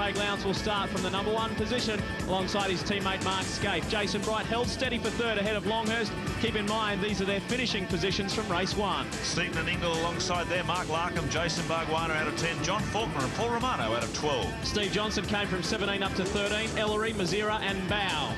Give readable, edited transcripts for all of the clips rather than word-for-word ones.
Craig Lowndes will start from the #1 position alongside his teammate Mark Scaife. Jason Bright held steady for third ahead of Longhurst. Keep in mind, these are their finishing positions from race 1. Steven and Ingall alongside there. Mark Larkham, Jason Bargwanna out of 10. John Faulkner and Paul Romano out of 12. Steve Johnson came from 17 up to 13. Ellery, Mazira and Bow.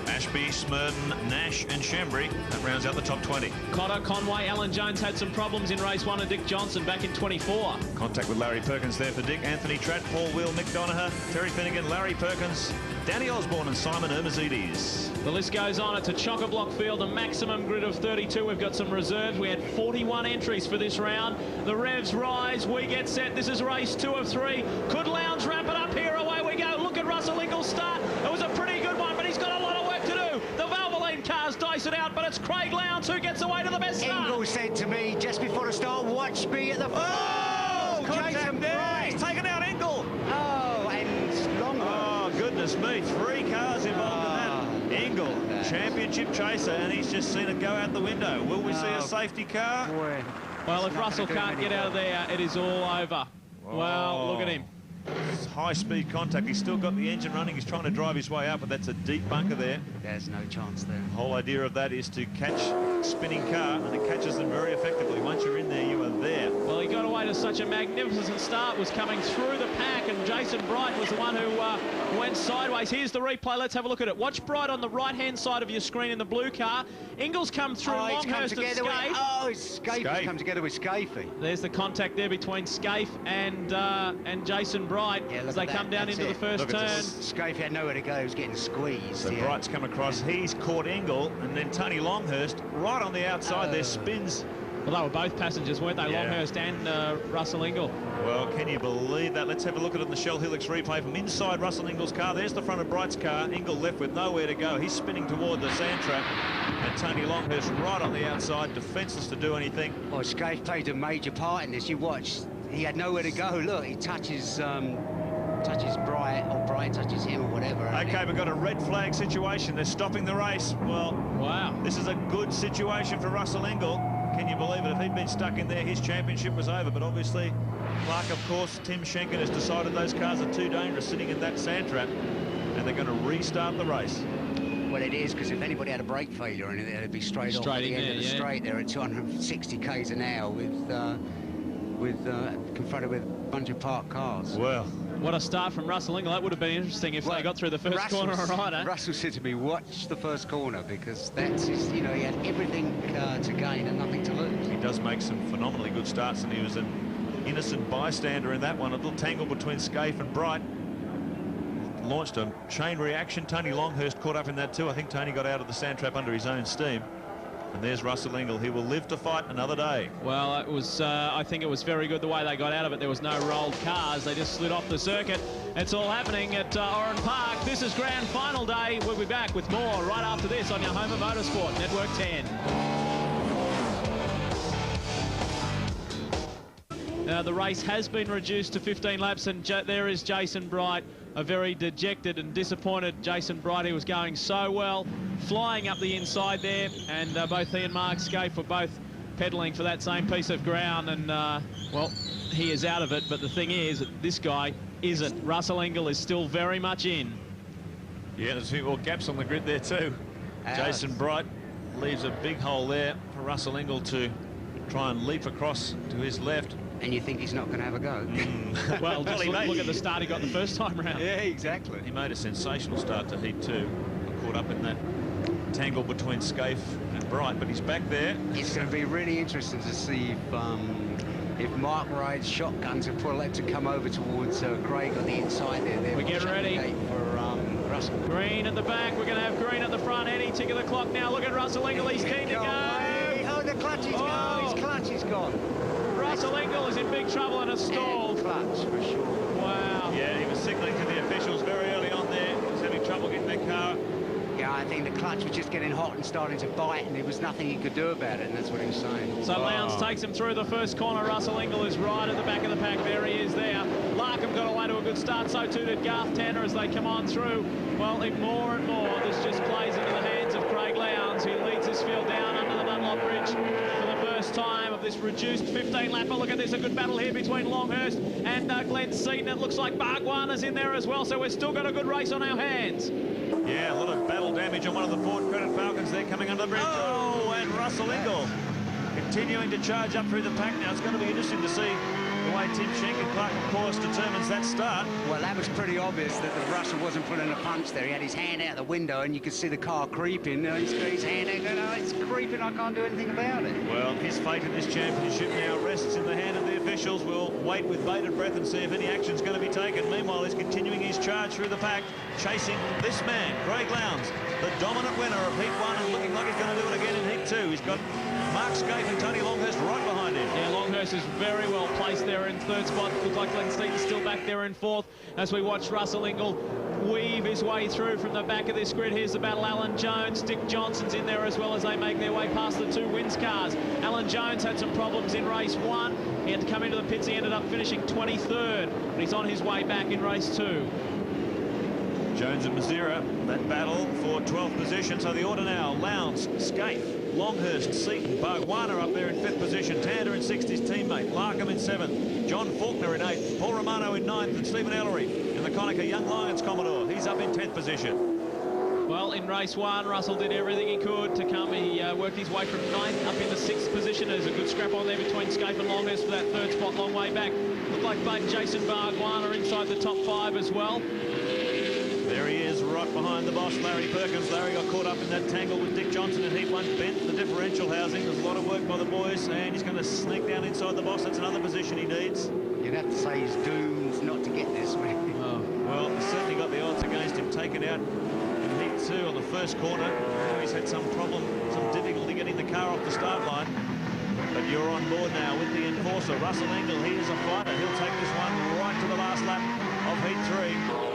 Ashby, Smurden, Nash and Shembry. That rounds out the top 20. Cotter, Conway, Alan Jones had some problems in race 1 and Dick Johnson back in 24. Contact with Larry Perkins there for Dick. Anthony Tratt, Paul Wheel, Mick Donaher, Terry Finnegan, Larry Perkins, Danny Osborne and Simon Ermazidis. The list goes on. It's a chock-a-block field, a maximum grid of 32. We've got some reserves. We had 41 entries for this round. The revs rise. We get set. This is race 2 of 3. Could Lowndes wrap it up here? Away we go. Look at Russell Ingall start. It was a pretty good one, but he's got a lot of work to do. The Valvoline cars dice it out, but it's Craig Lowndes who gets away to the best start. Ingall said to me just before the start, watch me at the... Oh! Jason Bright! He's taken out Ingall. Oh, and longer. Oh, goodness me. 3 cars involved in that. Ingall, championship chaser, and he's just seen it go out the window. Will we see a safety car? Boy. Well, if Russell can't get out of there, it is all over. Well, look at him. High-speed contact. He's still got the engine running. He's trying to drive his way out, but that's a deep bunker there. There's no chance there. The whole idea of that is to catch a spinning car, and it catches them very effectively. Once you're in there, you are there. Well, he got away to such a magnificent start, was coming through the pack, and Jason Bright was the one who went sideways. Here's the replay. Let's have a look at it. Watch Bright on the right-hand side of your screen in the blue car. Ingall's come through Longhurst and Scaife. Scaife come together with Scaife. There's the contact there between Scaife and Jason Bright as they come down into the first turn. Scaife had nowhere to go. He was getting squeezed. So Bright's come across. He's caught Ingall, and then Tony Longhurst right on the outside there spins. Well, they were both passengers, weren't they? Yeah. Longhurst and Russell Ingall. Well, can you believe that? Let's have a look at it in the Shell Helix replay from inside Russell Ingall's car. There's the front of Bright's car. Ingall left with nowhere to go. He's spinning toward the sand trap. And Tony Longhurst right on the outside, defenceless to do anything. Well, Scaife played a major part in this. You watch, he had nowhere to go. Look, he touches Bright, or Bright touches him, or whatever. Okay, we've got a red flag situation. They're stopping the race. Well, wow. This is a good situation for Russell Ingall. Can you believe it? If he'd been stuck in there, his championship was over. But obviously, Clark, of course, Tim Schenken has decided those cars are too dangerous sitting in that sand trap, and they're going to restart the race. Well, it is, because if anybody had a brake failure in it, it'd be straight off at the end of the straight there at 260 k's an hour confronted with a bunch of parked cars. Well, what a start from Russell Ingall. That would have been interesting if they got through the first corner all right, eh? Russell said to me, watch the first corner, because that's his, you know, he had everything to gain and nothing to lose. He does make some phenomenally good starts, and he was an innocent bystander in that one. A little tangle between Scaife and Bright. Launched a chain reaction. Tony Longhurst caught up in that too. I think Tony got out of the sand trap under his own steam. And there's Russell Ingall. He will live to fight another day. Well, it was, I think it was very good the way they got out of it. There was no rolled cars. They just slid off the circuit. It's all happening at Oran Park. This is grand final day. We'll be back with more right after this on your home of motorsport, Network 10. Now, the race has been reduced to 15 laps, and there is Jason Bright, a very dejected and disappointed Jason Bright. He was going so well, flying up the inside there, and both he and Mark Scaife were both pedaling for that same piece of ground, and, well, he is out of it, but the thing is that this guy isn't. Russell Ingall is still very much in. Yeah, there's a few more gaps on the grid there too. Jason Bright leaves a big hole there for Russell Ingall to try and leap across to his left. And you think he's not going to have a go? Well, just look at the start he got the first time round. Yeah, exactly. He made a sensational start to Heat 2. Caught up in that tangle between Scaife and Bright, but he's back there. It's going to be really interesting to see if Mark rides shotguns and Paulette to come over towards Craig on the inside there. We get ready for Russell. Green at the back. We're going to have green at the front. Any tick of the clock now. Look at Russell Ingall. He's keen to go. Oh, the clutch is gone. His clutch is gone. Russell Ingall is in big trouble and has stalled. Clutch, for sure. Wow. Yeah, he was signalling to the officials very early on there. He was having trouble getting that car. Yeah, I think the clutch was just getting hot and starting to bite, and there was nothing he could do about it, and that's what he was saying. So Lowndes takes him through the first corner. Russell Ingall is right at the back of the pack. There he is there. Larkham got away to a good start, so too did Garth Tanner as they come on through. Well, more and more, this just plays into the hands of Craig Lowndes, who leads his field down under the Dunlop Bridge for the first time of this reduced 15-lapper. Look at this, a good battle here between Longhurst and Glenn Seaton. It looks like Bargwanna's in there as well, so we've still got a good race on our hands. Yeah, a lot of battle damage on one of the Ford Credit Falcons there coming under the bridge. Oh, and Russell Ingall continuing to charge up through the pack now. It's going to be interesting to see the way Tim Schenker-Clark, of course, determines that start. Well, that was pretty obvious that the Russell wasn't pulling a punch there. He had his hand out the window, and you could see the car creeping. He's got his hand out going, oh, it's creeping, I can't do anything about it. Well, his fate in this championship now rests in the hand of the officials. We'll wait with bated breath and see if any action's going to be taken. Meanwhile, he's continuing his charge through the pack, chasing this man, Craig Lowndes, the dominant winner of Heat 1, and looking like he's going to do it again in Heat 2. He's got Mark Scaife and Tony Longhurst right behind him. Yeah, Longhurst is very well placed there in third spot. Looks like Glenn Seaton's still back there in fourth as we watch Russell Ingall weave his way through from the back of this grid. Here's the battle. Alan Jones, Dick Johnson's in there as well as they make their way past the two wins cars. Alan Jones had some problems in race 1. He had to come into the pits. He ended up finishing 23rd, but he's on his way back in race 2. Jones and Mazira, that battle for 12th position. So the order now, Lowndes, Scaife, Longhurst, Seaton, Bargwanna up there in 5th position, Tander in 6th, his teammate, Larkham in 7th, John Faulkner in 8th, Paul Romano in 9th, and Stephen Ellery in the Konica Young Lions Commodore. He's up in 10th position. Well, in race 1, Russell did everything he could to come. He worked his way from 9th up into 6th position. There's a good scrap on there between Scaife and Longhurst for that third spot, long way back. Looked like Jason Bargwanna inside the top 5 as well. There he is, right behind the boss, Larry Perkins. Larry got caught up in that tangle with Dick Johnson in Heat 1, bent the differential housing. There's a lot of work by the boys, and he's going to sneak down inside the boss. That's another position he needs. You'd have to say he's doomed not to get this, man. Oh, well, he's certainly got the odds against him. Taken out in Heat 2 on the first corner. Now he's had some problem, some difficulty getting the car off the start line. But you're on board now with the enforcer, Russell Ingall. He is a fighter. He'll take this one right to the last lap of Heat 3.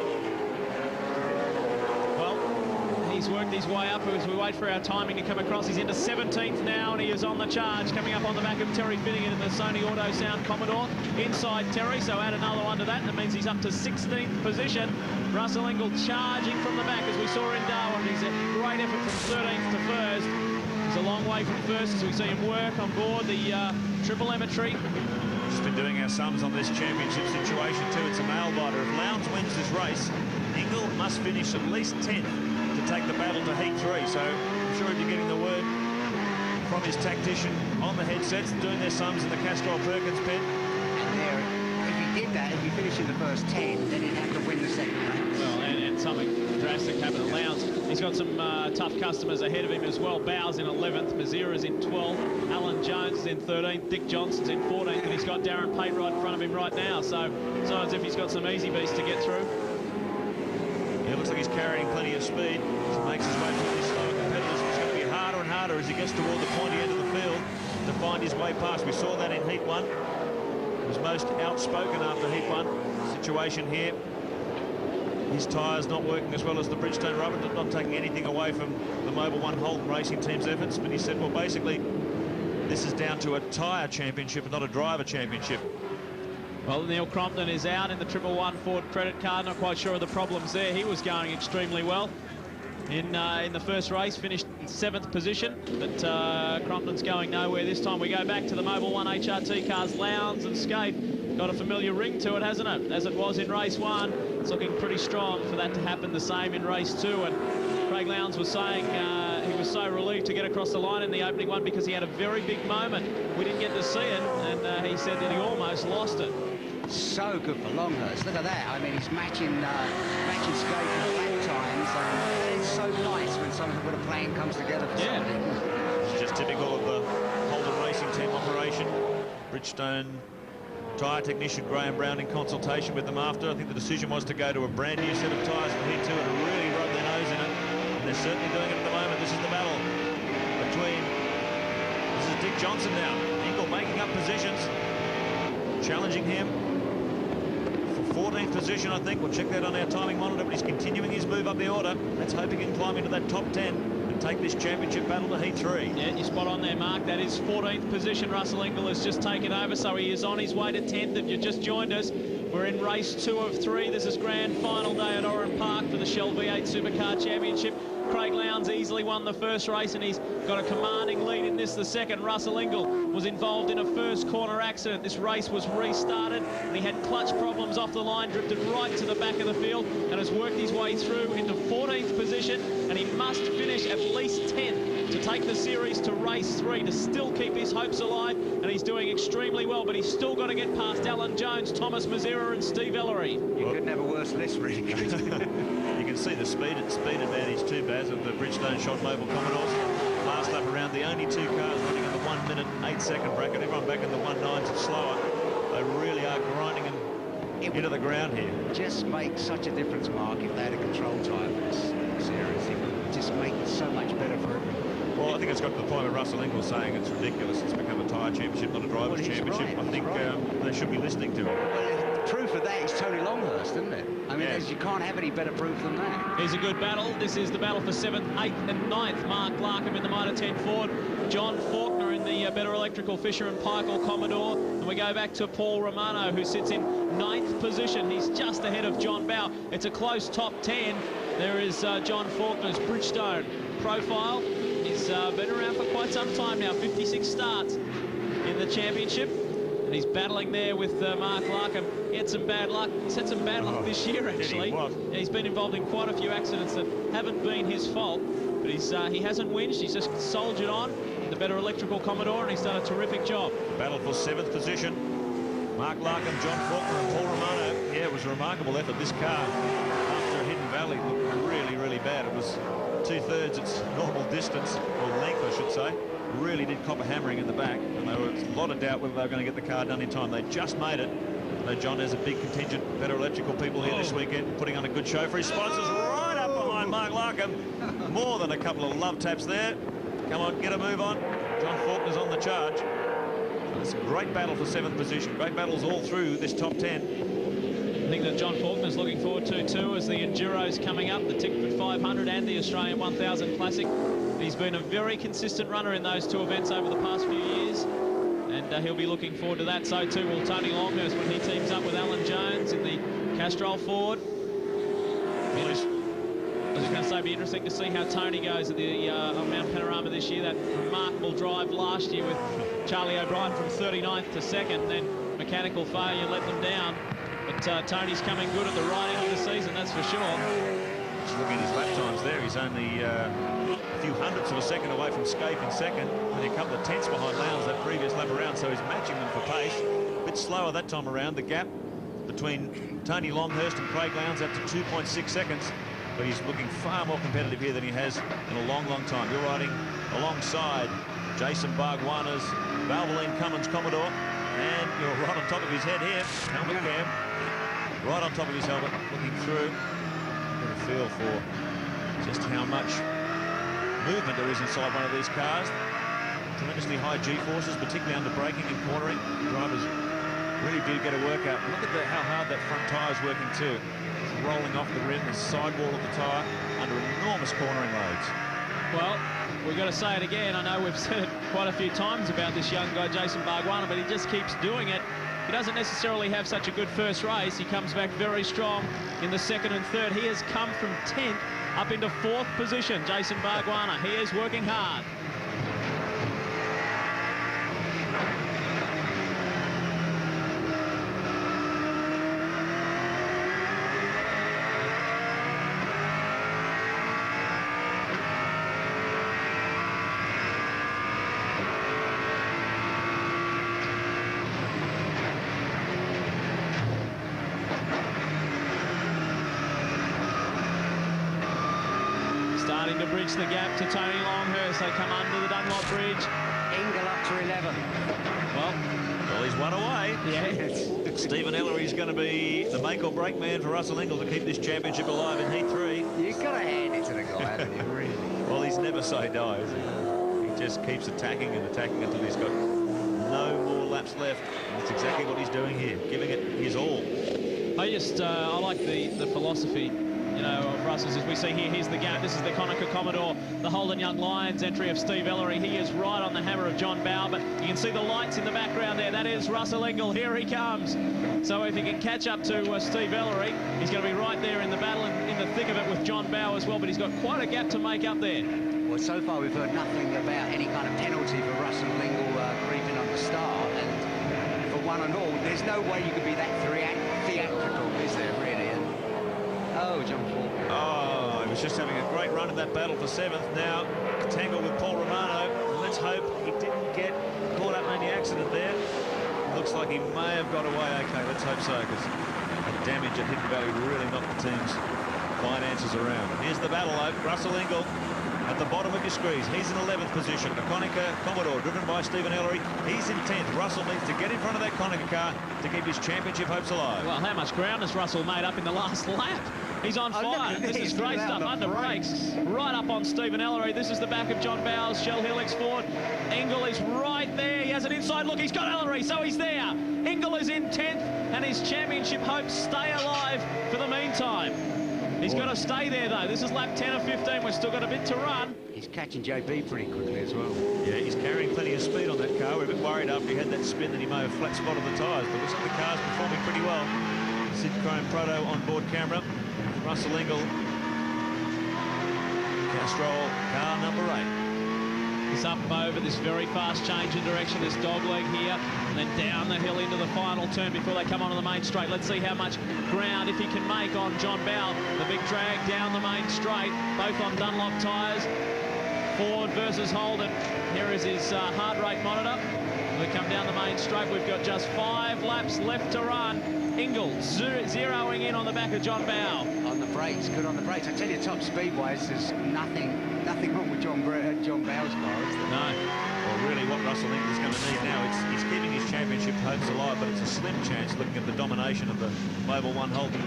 He's worked his way up as we wait for our timing to come across. He's into 17th now, and he is on the charge, coming up on the back of Terry Finnegan in the Sony Auto Sound Commodore. Inside Terry, so add another one to that. That means he's up to 16th position. Russell Ingall charging from the back, as we saw in Darwin. He's a great effort from 13th to first. He's a long way from first as we see him work on board the triple telemetry. Just been doing our sums on this championship situation too. It's a nail-biter. If Lowndes wins this race, Ingall must finish at least 10th to take the battle to Heat 3. So I'm sure he'll be getting the word from his tactician on the headsets, doing their sums in the Castrol Perkins pit. And there, if he did that, if he finished in the first 10, then he'd have to win the second race. Well, and something drastic happened at Lowndes. He's got some tough customers ahead of him as well. Bowes in 11th, Mazira's in 12th, Alan Jones is in 13th, Dick Johnson's in 14th, and he's got Darren Pate right in front of him right now. So it's not as if he's got some easy beasts to get through. It looks like he's carrying plenty of speed. He makes his way through these slower competitors. It's going to be harder and harder as he gets toward the pointy end of the field to find his way past. We saw that in Heat 1. He was most outspoken after Heat 1. Situation here. His tyres not working as well as the Bridgestone rubber, not taking anything away from the Mobil 1 Holden Racing Team's efforts. But he said, well, basically, this is down to a tyre championship, not a driver championship. Well, Neil Crompton is out in the 111 Ford credit card. Not quite sure of the problems there. He was going extremely well in the first race, finished in 7th position, but Crompton's going nowhere this time. We go back to the Mobil 1 HRT cars. Lowndes and Scaife got a familiar ring to it, hasn't it? As it was in race 1. It's looking pretty strong for that to happen the same in race 2. And Craig Lowndes was saying he was so relieved to get across the line in the opening one because he had a very big moment. We didn't get to see it, and he said that he almost lost it. So good for Longhurst. Look at that. I mean, he's matching Scaife in lap times. And it's so nice when something with a plan comes together for somebody. It's just typical of the Holden Racing Team operation. Bridgestone tyre technician Graham Brown in consultation with them after. I think the decision was to go to a brand new set of tyres from Heat 2 and really rub their nose in it. And they're certainly doing it at the moment. This is the battle between... This is Dick Johnson now. Ingall making up positions, challenging him. 14th position, I think. We'll check that on our timing monitor, but he's continuing his move up the order. Let's hope he can climb into that top 10 and take this championship battle to Heat 3. Yeah, you're spot on there, Mark. That is 14th position. Russell Ingall has just taken over, so he is on his way to 10th. If you've just joined us, we're in race 2 of 3. This is grand final day at Oran Park for the Shell V8 Supercar Championship. Craig Lowndes easily won the first race, and he's got a commanding lead in this, the second. Russell Ingall was involved in a first corner accident. This race was restarted, and he had clutch problems off the line, drifted right to the back of the field, and has worked his way through into 14th position, and he must finish at least 10th to take the series to race 3 to still keep his hopes alive, and he's doing extremely well, but he's still got to get past Alan Jones, Thomas Mazera and Steve Ellery. You couldn't have a worse list, really. You can see the speed advantage too, Baz, of the Bridgestone Shot Mobile Commodores. Last lap around, the only 2 cars running in the 1 minute 8 second bracket. Everyone back in the 1.9s and slower. They really are grinding into the ground here. Just make such a difference, Mark, if they had a control time for this series. It would just make it so much better for everyone. Well, I think it's got to the point where Russell Ingall saying it's ridiculous. It's become a tyre championship, not a drivers' championship. Right, I think they should be listening to it. Well, proof of that is Tony Longhurst, isn't it? I mean, Yes. you can't have any better proof than that. Here's a good battle. This is the battle for 7th, 8th and 9th. Mark Larkham in the Mitre 10 Ford. John Faulkner in the Better Electrical Fisher and Paykel Commodore. And we go back to Paul Romano, who sits in 9th position. He's just ahead of John Bowe. It's a close top 10. There is John Faulkner's Bridgestone profile. He's been around for quite some time now, 56 starts in the championship. And he's battling there with Mark Larkham. He had some bad luck. He's had some bad luck this year, actually. He's been involved in quite a few accidents that haven't been his fault. But he hasn't whinged. He's just soldiered on. The Better Electrical Commodore, and he's done a terrific job. Battle for 7th position. Mark Larkham, John Faulkner and Paul Romano. Yeah, it was a remarkable effort. This car, after Hidden Valley, looked really, really bad. It was 2/3 its normal distance, or length, I should say. Really did cop a hammering in the back, and there was a lot of doubt whether they were going to get the car done in time. They just made it. Now John has a big contingent of Better Electrical people here this weekend, putting on a good show for his sponsors. Right up behind Mark Larkham. More than a couple of love taps there. Come on, get a move on. John Faulkner's on the charge. It's a great battle for 7th position. Great battles all through this top 10. I think that John Faulkner's looking forward to too, as the Enduro's coming up, the Tickford 500 and the Australian 1000 Classic. He's been a very consistent runner in those 2 events over the past few years, and he'll be looking forward to that. So too will Tony Longhurst when he teams up with Alan Jones in the Castrol Ford. I was just going to say, it'd be interesting to see how Tony goes at the on Mount Panorama this year. That remarkable drive last year with Charlie O'Brien from 39th to 2nd, then mechanical failure let them down. But Tony's coming good at the right end of the season, that's for sure. Just looking at his lap times there, he's only a few hundredths of a second away from Scape in 2nd, only a couple of tenths behind Lowndes that previous lap around, so he's matching them for pace. A bit slower that time around. The gap between Tony Longhurst and Craig Lowndes up to 2.6 seconds, but he's looking far more competitive here than he has in a long, long time. You're riding alongside Jason Bargwanna's Valvoline Cummins Commodore, and you're right on top of his head here, helmet cam, right on top of his helmet, looking through. Get a feel for just how much movement there is inside one of these cars. Tremendously high G-forces, particularly under braking and cornering. Drivers really do get a workout. Look at how hard that front tyre is working too. It's rolling off the rim, the sidewall of the tyre, under enormous cornering loads. Well, we've got to say it again. I know we've said it quite a few times about this young guy, Jason Bargwanna, but he just keeps doing it. He doesn't necessarily have such a good first race. He comes back very strong in the 2nd and 3rd. He has come from 10th up into 4th position, Jason Bargwanna. He is working hard. Starting to bridge the gap to Tony Longhurst. They come under the Dunlop Bridge. Ingall up to 11. Well, he's one away. Yeah. Stephen Ellery's going to be the make or break man for Russell Ingall to keep this championship alive in Heat 3. You've got to hand it to the guy, haven't you, really? Well, he's never say die, is he? He just keeps attacking and attacking until he's got no more laps left. And that's exactly what he's doing here, giving it his all. I like the philosophy, you know, of Russell's. As we see here, here's the gap. This is the Konica Commodore, the Holden Young Lions entry of Steve Ellery. He is right on the hammer of John Bowe, but you can see the lights in the background there. That is Russell Ingall. Here he comes. So if he can catch up to Steve Ellery, he's going to be right there in the battle in the the thick of it with John Bowe as well, but he's got quite a gap to make up there. Well, so far we've heard nothing about any kind of penalty for Russell Ingall creeping on the start, and for one and all, there's no way you could be that theatrical, is there, really? And, oh, John Paul. Oh, he was just having a great run in that battle for 7th. Now, tangled with Paul Romano. Let's hope he didn't get caught up in any accident there. Looks like he may have got away okay. Let's hope so, because the damage at Hidden Valley really knocked the team's finances around. Here's the battle, though. Russell Ingall at the bottom of your screens. He's in 11th position. The Konica Commodore, driven by Stephen Ellery. He's in 10th. Russell needs to get in front of that Konica car to keep his championship hopes alive. Well, how much ground has Russell made up in the last lap? He's on fire. This is great stuff. Under brakes. Right up on Stephen Ellery. This is the back of John Bowe's Shell Helix Ford. Ingall is right there. He has an inside look. He's got Ellery, so he's there. Ingall is in 10th, and his championship hopes stay alive for the meantime. He's got to stay there, though. This is lap 10 of 15. We've still got a bit to run. He's catching JB pretty quickly as well. Yeah, he's carrying plenty of speed on that car. We're a bit worried after he had that spin that he may have flat spotted the tyres, but looks like the car's performing pretty well. Sid Chrome Proto on board camera. Russell Ingall, Castrol, car number 8. He's up over this very fast change in direction, this dogleg here, and then down the hill into the final turn before they come onto the main straight. Let's see how much ground, if he can make, on John Bowe. The big drag down the main straight, both on Dunlop tyres. Ford versus Holden. Here is his heart rate monitor. We come down the main straight. We've got just 5 laps left to run. Ingall zeroing in on the back of John Bowe. On the brakes, good on the brakes. I tell you, top speed-wise, there's nothing wrong with John Bowe's car, is there? No. Well, really, what Russell Ingall's going to need now, he's keeping his championship hopes alive, but it's a slim chance looking at the domination of the Mobil 1 Holden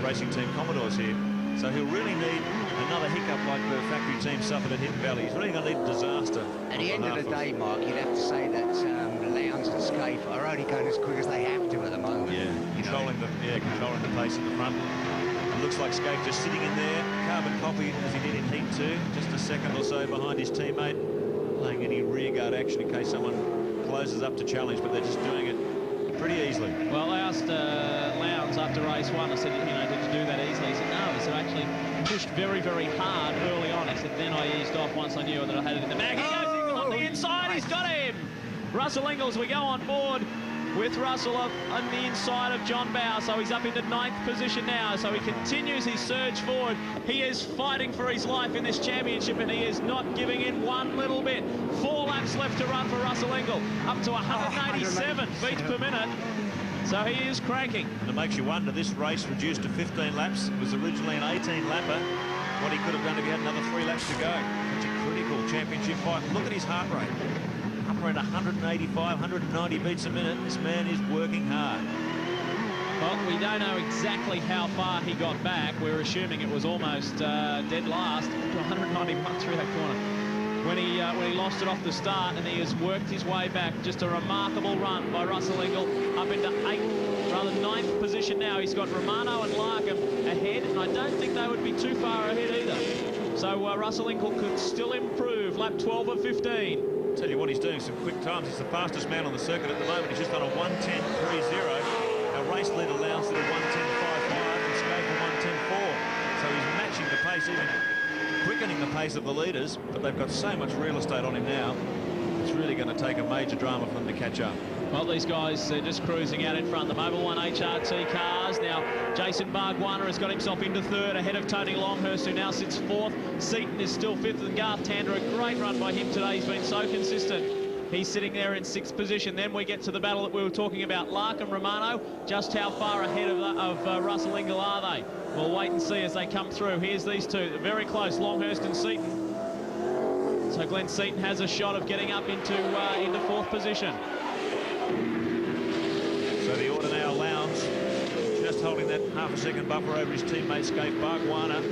Racing Team Commodores here. So he'll really need another hiccup like the factory team suffered at Hidden Valley. He's really going to need a disaster. At the end of the day, Mark, you'd have to say that Lowndes and Scaife are only going as quick as they have to at the moment. Yeah, controlling the pace at the front. It looks like Scaife just sitting in there, carbon copy as he did in Heat 2, just a second or so behind his teammate, playing any rearguard action in case someone closes up to challenge, but they're just doing it pretty easily. Well, I asked Lowndes after race 1, I said, you know, did you do that easily? He said, no. He said, I actually pushed very, very hard early on. He said, then I eased off once I knew that I had it in the bag. He goes Ingall on the inside. He's got him. Russell Ingall, as we go on board with Russell on the inside of John Bowe. So he's up into 9th position now. So he continues his surge forward. He is fighting for his life in this championship, and he is not giving in one little bit. 4 laps left to run for Russell Ingall, up to 187 beats per minute. So he is cranking. And it makes you wonder, this race reduced to 15 laps. It was originally an 18-lapper. What he could have done if he had another 3 laps to go. Such a critical championship fight. Look at his heart rate. Up around 185, 190 beats a minute. This man is working hard. Well, we don't know exactly how far he got back. We're assuming it was almost dead last, 191 through that corner. When he lost it off the start, and he has worked his way back. Just a remarkable run by Russell Ingall, up into 9th position now. He's got Romano and Larkham ahead, and I don't think they would be too far ahead either. So Russell Ingall could still improve. Lap 12 of 15. Tell you what, he's doing some quick times. He's the fastest man on the circuit at the moment. He's just done a 1:10.30. Our race leader Lowndes did a 1:10.55 and Scaife a 1:10.4. So he's matching the pace, even quickening the pace of the leaders, but they've got so much real estate on him now. It's really going to take a major drama for them to catch up. Well, these guys are just cruising out in front. The Mobil 1 HRT cars. Now, Jason Bargwanna has got himself into 3rd, ahead of Tony Longhurst, who now sits 4th. Seaton is still 5th, and Garth Tander, a great run by him today. He's been so consistent. He's sitting there in 6th position. Then we get to the battle that we were talking about. Larkham, Romano, just how far ahead of Russell Ingall are they? We'll wait and see as they come through. Here's these two, very close, Longhurst and Seaton. So Glenn Seaton has a shot of getting up into 4th position. So the order now, Lowndes just holding that half a second buffer over his teammate Scaife. Bargwanna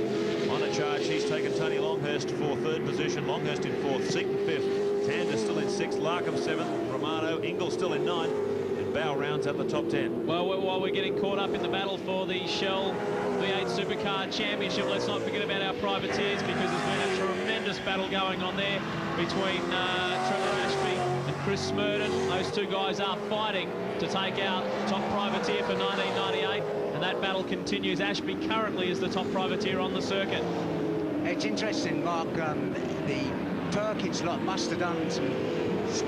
on a charge. He's taken Tony Longhurst for 3rd position. Longhurst in 4th, Seaton 5th, Tander still in 6th, Larkham 7th, Romano, Ingall still in 9th, and Bowe rounds out the top 10. Well, while we're getting caught up in the battle for the Shell V8 Supercar Championship, let's not forget about our privateers, because there's been a tremendous battle going on there between Trevor Ashby and Chris Smurden. Those two guys are fighting to take out top privateer for 1998. and that battle continues. Ashby currently is the top privateer on the circuit. It's interesting, Mark. The Perkins lot must have done some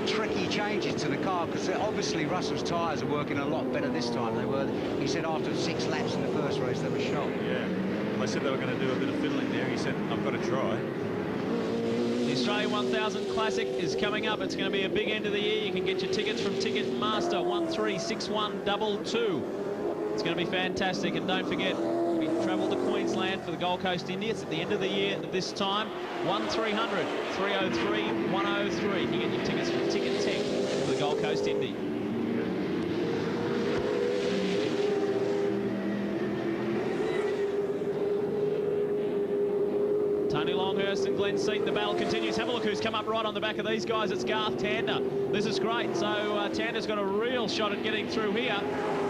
tricky changes to the car, because obviously Russell's tyres are working a lot better this time. They were, he said, after 6 laps in the first race they were shot. Yeah, well, they said they were going to do a bit of fiddling there. He said, I've got to try. The Australian 1000 Classic is coming up. It's going to be a big end of the year. You can get your tickets from Ticketmaster, 136122. It's going to be fantastic. And don't forget, we travel to Queensland for the Gold Coast Indy. It's at the end of the year at this time. 1300 303 103. You get your tickets from Ticket Tech for the Gold Coast Indy. Tony Longhurst and Glenn Seaton, the battle continues. Have a look who's come up right on the back of these guys. It's Garth Tander. This is great. So Tander's got a real shot at getting through here.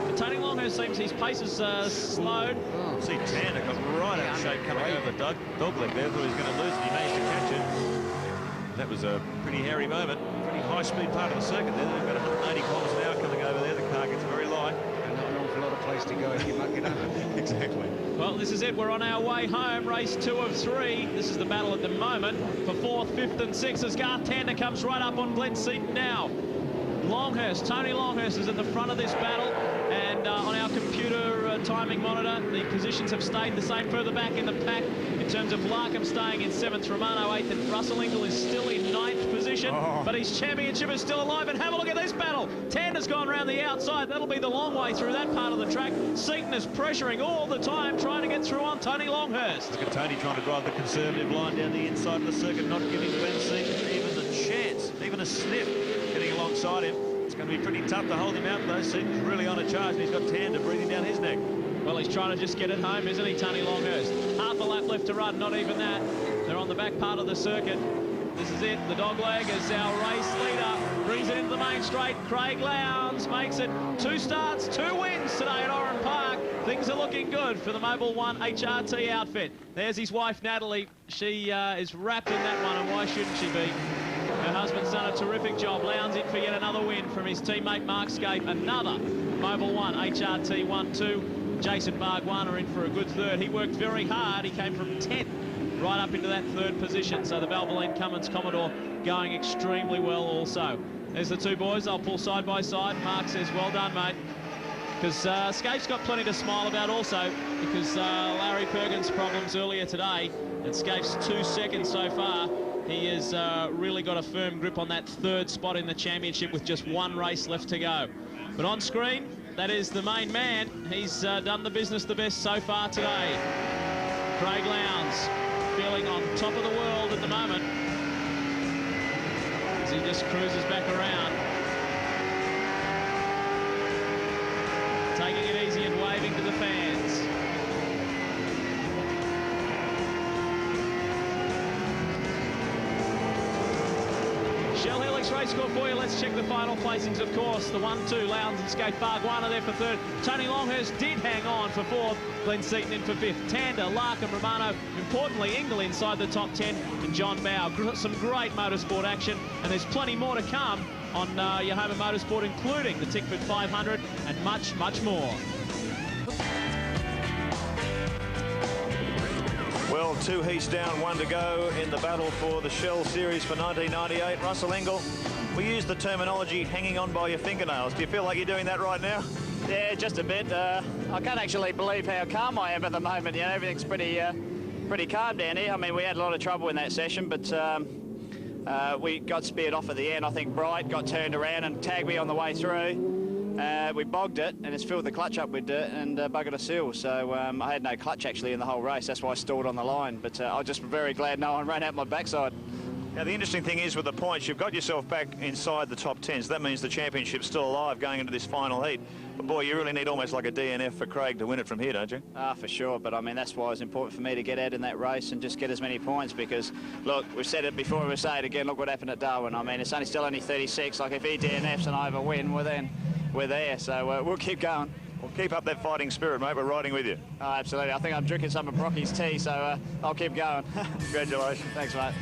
But Tony Longhurst seems his pace is slowed. Oh. See, Tander got right out of shape coming over the dog leg there. Thought he was going to lose it. He managed to catch it. That was a pretty hairy moment. Pretty high-speed part of the circuit there. They've got 180 kilometres an hour coming over there. The car gets very light. And not an awful lot of place to go if you muck it up. Exactly. Well, this is it. We're on our way home. Race 2 of 3. This is the battle at the moment for 4th, 5th and 6th as Garth Tander comes right up on Glenn Seaton now. Longhurst, Tony Longhurst is at the front of this battle, and on our computer timing monitor, the positions have stayed the same further back in the pack in terms of Larkham staying in 7th, Romano 8th, and Russell Ingall is still in 9th position, but his championship is still alive. And have a look at this battle. Tander's gone around the outside. That'll be the long way through that part of the track. Seaton is pressuring all the time, trying to get through on Tony Longhurst. Look at Tony trying to drive the conservative line down the inside of the circuit, not giving Glenn Seaton even a chance, even a sniff, getting alongside him. It's going to be pretty tough to hold him out, though. Seaton's really on a charge, and he's got Tander breathing down his neck. Well, he's trying to just get it home, isn't he, Tony Longhurst? Half a lap left to run, not even that. They're on the back part of the circuit. This is it. The dog leg is our race leader. Brings it into the main straight. Craig Lowndes makes it 2 starts, 2 wins today at Oran Park. Things are looking good for the Mobil 1 HRT outfit. There's his wife, Natalie. She is wrapped in that one, and why shouldn't she be? Her husband's done a terrific job. Lowndes in for yet another win from his teammate Mark Scape. Another Mobil 1 HRT 1-2. Jason Bargwanna in for a good third. He worked very hard. He came from 10th right up into that 3rd position. So the Valvoline Cummins Commodore going extremely well also. There's the 2 boys. They'll pull side by side. Mark says, well done, mate. Because Scape's got plenty to smile about also, because Larry Perkins' problems earlier today, and Scape's 2 seconds so far. He has really got a firm grip on that 3rd spot in the championship with just 1 race left to go. But on screen, that is the main man. He's done the business the best so far today. Craig Lowndes feeling on top of the world at the moment as he just cruises back around. Taking it easy and waving to the fans. Shell Helix race score for you. Let's check the final placings, of course. The 1-2, Lowndes and Scape. Bargwanna there for 3rd. Tony Longhurst did hang on for 4th. Glenn Seaton in for 5th. Tander, Larkham, Romano. Importantly, Ingall inside the top 10. And John Bowe. Some great motorsport action. And there's plenty more to come on your home of motorsport, including the Tickford 500 and much, much more. Well, 2 heats down, 1 to go in the battle for the Shell Series for 1998. Russell Ingall, we use the terminology hanging on by your fingernails. Do you feel like you're doing that right now? Yeah, just a bit. I can't actually believe how calm I am at the moment. You know, everything's pretty calm down here. I mean, we had a lot of trouble in that session, but we got speared off at the end. I think Bright got turned around and tagged me on the way through. We bogged it, and it's filled the clutch up with dirt and buggered a seal. So I had no clutch actually in the whole race. That's why I stalled on the line. But I was just very glad no one ran out my backside. Now, the interesting thing is with the points, you've got yourself back inside the top 10s. That means the championship's still alive going into this final heat. But, boy, you really need almost like a DNF for Craig to win it from here, don't you? For sure. But, I mean, that's why it's important for me to get out in that race and just get as many points because, look, we've said it before, we'll say it again. Look what happened at Darwin. I mean, it's still only 36. Like, if he DNFs and I have a win, well, then we're there. So we'll keep going. Well, keep up that fighting spirit, mate. We're riding with you. Oh, absolutely. I think I'm drinking some of Brocky's tea, so I'll keep going. Congratulations. Thanks, mate.